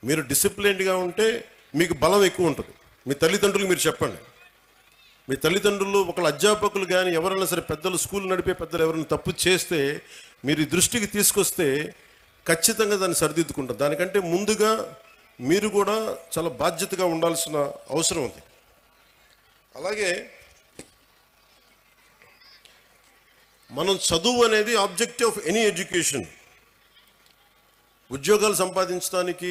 మీరు డిసిప్లిన్డ్గా ఉంటే మీకు బలం ఎక్కువ ఉంటుంది. మీ తల్లిదండ్రులు మీరు చెప్పండి. మీ తల్లిదండ్రులు ఒకళ్ళ అధ్యాపకులు కానీ ఎవరైనా సరే పెద్దలు, స్కూల్ నడిపే పెద్దలు ఎవరైనా తప్పు చేస్తే మీరు దృష్టికి తీసుకొస్తే ఖచ్చితంగా దాన్ని సరిదిద్దుకుంటారు. దానికంటే ముందుగా మీరు కూడా చాలా బాధ్యతగా ఉండాల్సిన అవసరం ఉంది. అలాగే మనం చదువు అనేది ఆబ్జెక్టివ్ ఆఫ్ ఎనీ ఎడ్యుకేషన్. ఉద్యోగాలు సంపాదించడానికి,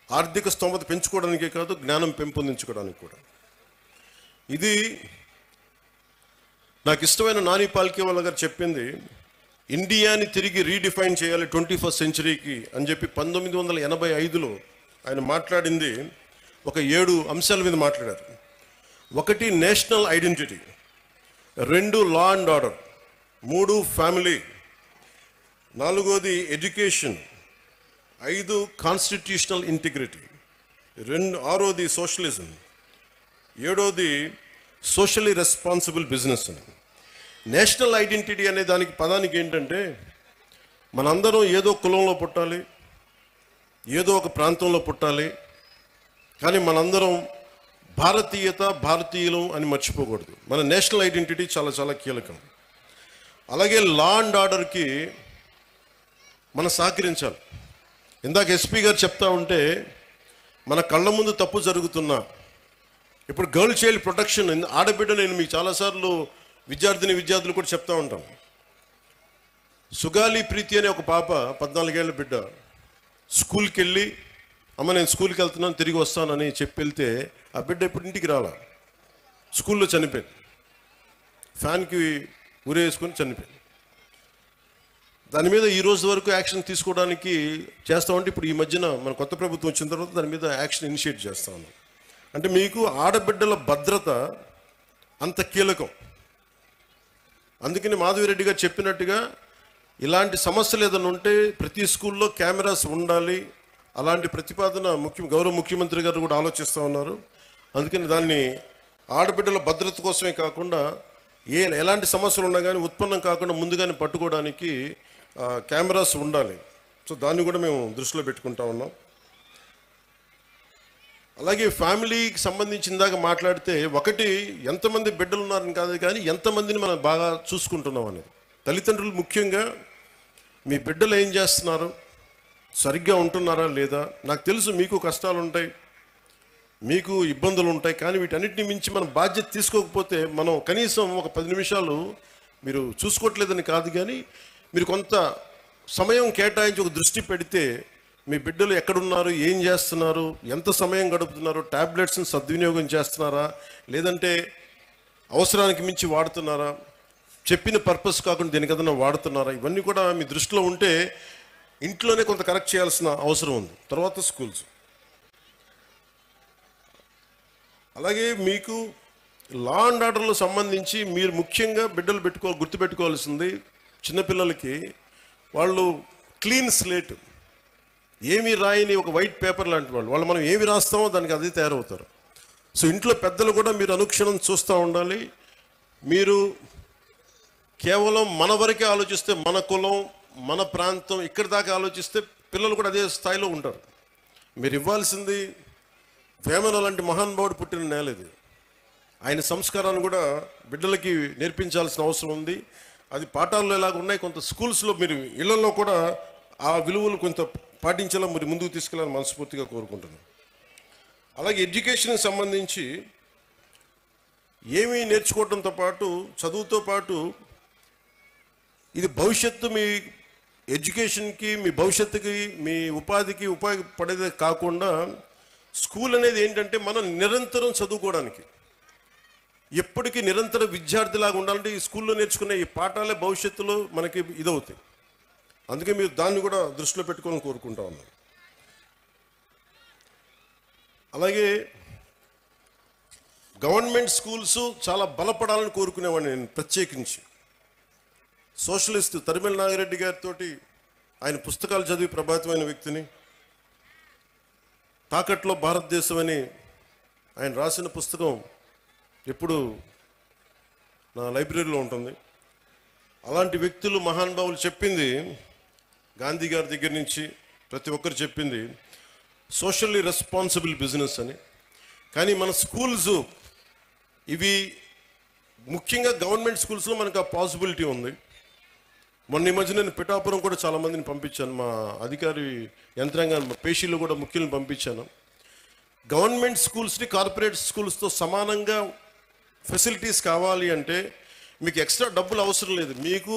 ఆర్థిక స్తోమత పెంచుకోవడానికే కాదు, జ్ఞానం పెంపొందించుకోవడానికి కూడా. ఇది నాకు ఇష్టమైన నాని పాల్కేవాలా గారు చెప్పింది. ఇండియాని తిరిగి రీడిఫైన్ చేయాలి 21st సెంచరీకి అని చెప్పి 1985లో ఆయన మాట్లాడింది. ఒక 7 అంశాల మీద మాట్లాడారు. 1 national identity, 2 law and order, 3 family, 4 education, 5 constitutional integrity, 6 socialism, 7 socially responsible business అని. నేషనల్ ఐడెంటిటీ అనే దానికి పదానికి ఏంటంటే మనందరం ఏదో కులంలో పుట్టాలి, ఏదో ఒక ప్రాంతంలో పుట్టాలి, కానీ మనందరం భారతీయత, భారతీయులం అని మర్చిపోకూడదు. మన నేషనల్ ఐడెంటిటీ చాలా చాలా కీలకం. అలాగే లా అండ్ ఆర్డర్కి మనం సహకరించాలి. ఇందాక ఎస్పీ గారు చెప్తా ఉంటే మన కళ్ళ ముందు తప్పు జరుగుతున్నా, ఇప్పుడు గర్ల్ చైల్డ్ ప్రొటెక్షన్, ఆడబిడ్డ, నేను మీకు చాలాసార్లు విద్యార్థులు కూడా చెప్తా ఉంటాం. సుగాలి ప్రీతి అనే ఒక పాప, 14 ఏళ్ల బిడ్డ, స్కూల్కి వెళ్ళి అమ్మ నేను స్కూల్కి వెళ్తున్నాను తిరిగి వస్తానని చెప్పి వెళ్తే ఆ బిడ్డ ఇప్పుడు ఇంటికి రాలా, స్కూల్లో చనిపోయింది. ఫ్యాన్కి ఉరేసుకొని చనిపోయింది. దాని మీద ఈ రోజు వరకు యాక్షన్ తీసుకోవడానికి చేస్తామంటే ఇప్పుడు ఈ మధ్యన మన కొత్త ప్రభుత్వం వచ్చిన తర్వాత దాని మీద యాక్షన్ ఇనిషియేట్ చేస్తా ఉన్నాం. అంటే మీకు ఆడబిడ్డల భద్రత అంత కీలకం. అందుకని మాధవిరెడ్డి గారు చెప్పినట్టుగా ఇలాంటి సమస్యలు ఏదైనా ఉంటే ప్రతి స్కూల్లో కెమెరాస్ ఉండాలి. అలాంటి ప్రతిపాదన గౌరవ ముఖ్యమంత్రి గారు కూడా ఆలోచిస్తూ ఉన్నారు. అందుకని దాన్ని ఆడబిడ్డల భద్రత కోసమే కాకుండా ఎలాంటి సమస్యలు ఉన్నా కానీ ఉత్పన్నం కాకుండా ముందుగానే పట్టుకోవడానికి కెమెరాస్ ఉండాలి. సో దాన్ని కూడా మేము దృష్టిలో పెట్టుకుంటా ఉన్నాం. అలాగే ఫ్యామిలీకి సంబంధించిందాక మాట్లాడితే, ఒకటి ఎంతమంది బిడ్డలు ఉన్నారని కాదు, కానీ ఎంతమందిని మనం బాగా చూసుకుంటున్నాం అనేది. తల్లిదండ్రులు ముఖ్యంగా మీ బిడ్డలు ఏం చేస్తున్నారు, సరిగ్గా ఉంటున్నారా లేదా. నాకు తెలుసు మీకు కష్టాలు ఉంటాయి, మీకు ఇబ్బందులు ఉంటాయి, కానీ వీటన్నిటిని మించి మనం బాధ్యత తీసుకోకపోతే మనం కనీసం ఒక 10 నిమిషాలు మీరు చూసుకోవట్లేదని కాదు, కానీ మీరు కొంత సమయం కేటాయించి ఒక దృష్టి పెడితే మీ బిడ్డలు ఎక్కడున్నారు, ఏం చేస్తున్నారు, ఎంత సమయం గడుపుతున్నారు, ట్యాబ్లెట్స్ని సద్వినియోగం చేస్తున్నారా, లేదంటే అవసరానికి మించి వాడుతున్నారా, చెప్పిన పర్పస్ కాకుండా దేనికదన్నా వాడుతున్నారా, ఇవన్నీ కూడా మీ దృష్టిలో ఉంటే ఇంట్లోనే కొంత కరెక్ట్ చేయాల్సిన అవసరం ఉంది. తర్వాత స్కూల్స్. అలాగే మీకు లా అండ్ ఆర్డర్లో సంబంధించి మీరు ముఖ్యంగా బిడ్డలు గుర్తుపెట్టుకోవాల్సింది, చిన్నపిల్లలకి వాళ్ళు క్లీన్ స్లేట్, ఏమీ రాయని ఒక వైట్ పేపర్ లాంటి వాళ్ళు మనం ఏమి రాస్తామో దానికి అదే తయారవుతారు. సో ఇంట్లో పెద్దలు కూడా మీరు అనుక్షణం చూస్తూ ఉండాలి. మీరు కేవలం మన వరకే ఆలోచిస్తే, మన కులం, మన ప్రాంతం, ఇక్కడి దాకా ఆలోచిస్తే పిల్లలు కూడా అదే స్థాయిలో ఉంటారు. మీరు ఇవ్వాల్సింది వేమన లాంటి మహానుభావుడు పుట్టిన నేల ఇది. ఆయన సంస్కారాన్ని కూడా బిడ్డలకి నేర్పించాల్సిన అవసరం ఉంది. అది పాఠాల్లో ఎలాగ ఉన్నాయి, కొంత స్కూల్స్లో మీరు ఇళ్లలో కూడా ఆ విలువలు కొంత పాటించేలా మీరు ముందుకు తీసుకెళ్ళాలని మనస్ఫూర్తిగా కోరుకుంటున్నాను. అలాగే ఎడ్యుకేషన్కి సంబంధించి ఏమీ నేర్చుకోవడంతో పాటు, చదువుతో పాటు, ఇది భవిష్యత్తు మీ ఎడ్యుకేషన్కి, మీ భవిష్యత్తుకి, మీ ఉపాధికి ఉపయోగపడేదే కాకుండా స్కూల్ అనేది ఏంటంటే మనం నిరంతరం చదువుకోవడానికి, ఎప్పటికీ నిరంతర విద్యార్థిలాగా ఉండాలంటే ఈ స్కూల్లో నేర్చుకునే ఈ పాఠాలే భవిష్యత్తులో మనకి ఇదవుతాయి. అందుకే మీరు దాన్ని కూడా దృష్టిలో పెట్టుకోవాలని కోరుకుంటా ఉన్నాను. అలాగే గవర్నమెంట్ స్కూల్స్ చాలా బలపడాలని కోరుకునేవాడిని నేను ప్రత్యేకించి. సోషలిస్ట్ తరిమెల నాగిరెడ్డి గారితో ఆయన పుస్తకాలు చదివి ప్రభావితమైన వ్యక్తిని. తాకట్లో భారతదేశం అని ఆయన రాసిన పుస్తకం ఎప్పుడు నా లైబ్రరీలో ఉంటుంది. అలాంటి వ్యక్తులు, మహానుభావులు చెప్పింది, గాంధీ గారి దగ్గర నుంచి ప్రతి ఒక్కరు చెప్పింది, సోషల్లీ రెస్పాన్సిబుల్ బిజినెస్ అని. కానీ మన స్కూల్స్ ఇవి ముఖ్యంగా గవర్నమెంట్ స్కూల్స్లో మనకు ఆ పాసిబిలిటీ ఉంది. మొన్న ఈ మధ్య నేను పిఠాపురం కూడా చాలామందిని పంపించాను, మా అధికారి యంత్రాంగాన్ని, మా పేషీలు కూడా ముఖ్యులను పంపించాను. గవర్నమెంట్ స్కూల్స్ని కార్పొరేట్ స్కూల్స్తో సమానంగా ఫెసిలిటీస్ కావాలి అంటే మీకు ఎక్స్ట్రా డబ్బులు అవసరం లేదు. మీకు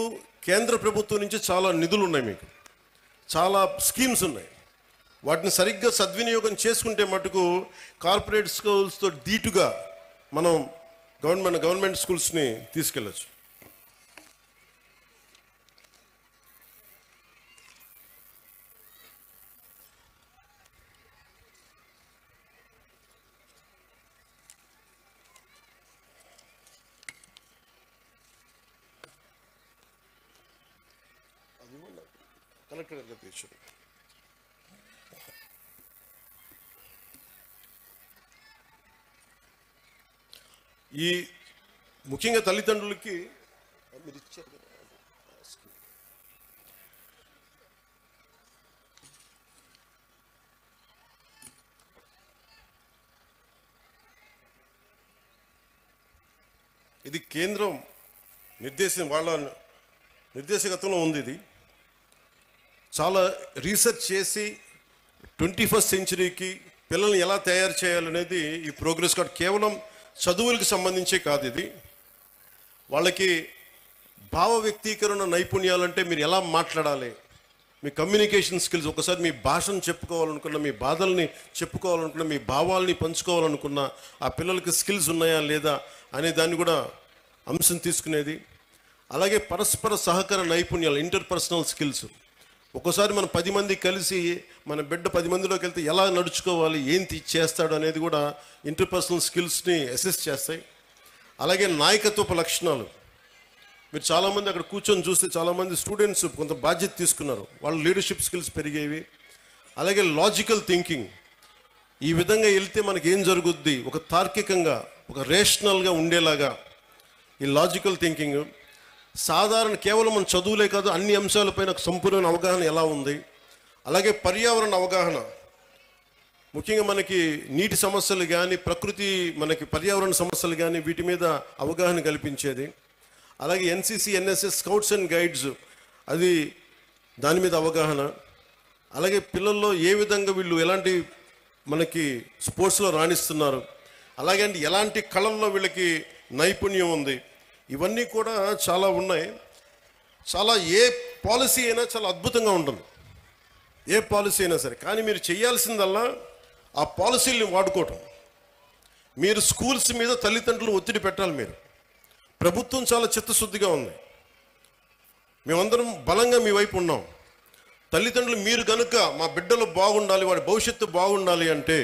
కేంద్ర ప్రభుత్వం నుంచి చాలా నిధులు ఉన్నాయి, మీకు చాలా స్కీమ్స్ ఉన్నాయి. వాటిని సరిగ్గా సద్వినియోగం చేసుకుంటే మటుకు కార్పొరేట్ స్కూల్స్తో ధీటుగా మనం గవర్నమెంట్ స్కూల్స్ని తీసుకెళ్ళచ్చు. కలెక్టర్ గారికి తెచ్చారు. ఈ ముఖ్యంగా తల్లిదండ్రులకి మీరు ఇచ్చారు ఇది కేంద్రం వాళ్ళ నిర్దేశకత్వంలో ఉంది. ఇది చాలా రీసెర్చ్ చేసి 21st సెంచరీకి పిల్లల్ని ఎలా తయారు చేయాలనేది ఈ ప్రోగ్రెస్ కార్డ్ కేవలం చదువులకు సంబంధించే కాదు. ఇది వాళ్ళకి భావ వ్యక్తీకరణ నైపుణ్యాలంటే మీరు ఎలా మాట్లాడాలి, మీ కమ్యూనికేషన్ స్కిల్స్, ఒకసారి మీ భాషను చెప్పుకోవాలనుకున్న, మీ బాధల్ని చెప్పుకోవాలనుకున్న, మీ భావాల్ని పంచుకోవాలనుకున్న ఆ పిల్లలకి స్కిల్స్ ఉన్నాయా లేదా అనే దాన్ని కూడా అంశం తీసుకునేది. అలాగే పరస్పర సహకార నైపుణ్యాలు, ఇంటర్పర్సనల్ స్కిల్స్. ఒక్కోసారి మనం 10 మంది కలిసి మన బిడ్డ 10 మందిలోకి వెళ్తే ఎలా నడుచుకోవాలి, ఏం చేస్తాడు అనేది కూడా ఇంటర్పర్సనల్ స్కిల్స్ని అసెస్ చేస్తాయి. అలాగే నాయకత్వపు లక్షణాలు. మీరు చాలామంది అక్కడ కూర్చొని చూస్తే చాలామంది స్టూడెంట్స్ కొంత బాధ్యత తీసుకున్నారు, వాళ్ళ లీడర్షిప్ స్కిల్స్ పెరిగేవి. అలాగే లాజికల్ థింకింగ్, ఈ విధంగా వెళ్తే మనకి ఏం జరుగుద్ది, ఒక తార్కికంగా, ఒక రేషనల్గా ఉండేలాగా ఈ లాజికల్ థింకింగ్. సాధారణ కేవలం మన చదువులే కాదు, అన్ని అంశాలపైన సంపూర్ణ అవగాహన ఎలా ఉంది. అలాగే పర్యావరణ అవగాహన, ముఖ్యంగా మనకి నీటి సమస్యలు కానీ, ప్రకృతి మనకి పర్యావరణ సమస్యలు కానీ, వీటి మీద అవగాహన కల్పించేది. అలాగే NCC, NSS, scouts and guides, అది దాని మీద అవగాహన. అలాగే పిల్లల్లో ఏ విధంగా వీళ్ళు ఎలాంటి మనకి స్పోర్ట్స్లో రాణిస్తున్నారు, అలాగే ఎలాంటి కళల్లో వీళ్ళకి నైపుణ్యం ఉంది, ఇవన్నీ కూడా చాలా ఉన్నాయి. చాలా ఏ పాలసీ అయినా చాలా అద్భుతంగా ఉంటుంది, ఏ పాలసీ అయినా సరే. కానీ మీరు చేయాల్సిందల్లా ఆ పాలసీల్ని వాడుకోవటం. మీరు స్కూల్స్ మీద తల్లిదండ్రులు ఒత్తిడి పెట్టాలి. మీరు ప్రభుత్వం చాలా చిత్తశుద్ధిగా ఉంది, మేమందరం బలంగా మీ వైపు ఉన్నాం. తల్లిదండ్రులు మీరు కనుక మా బిడ్డలు బాగుండాలి, వాడి భవిష్యత్తు బాగుండాలి అంటే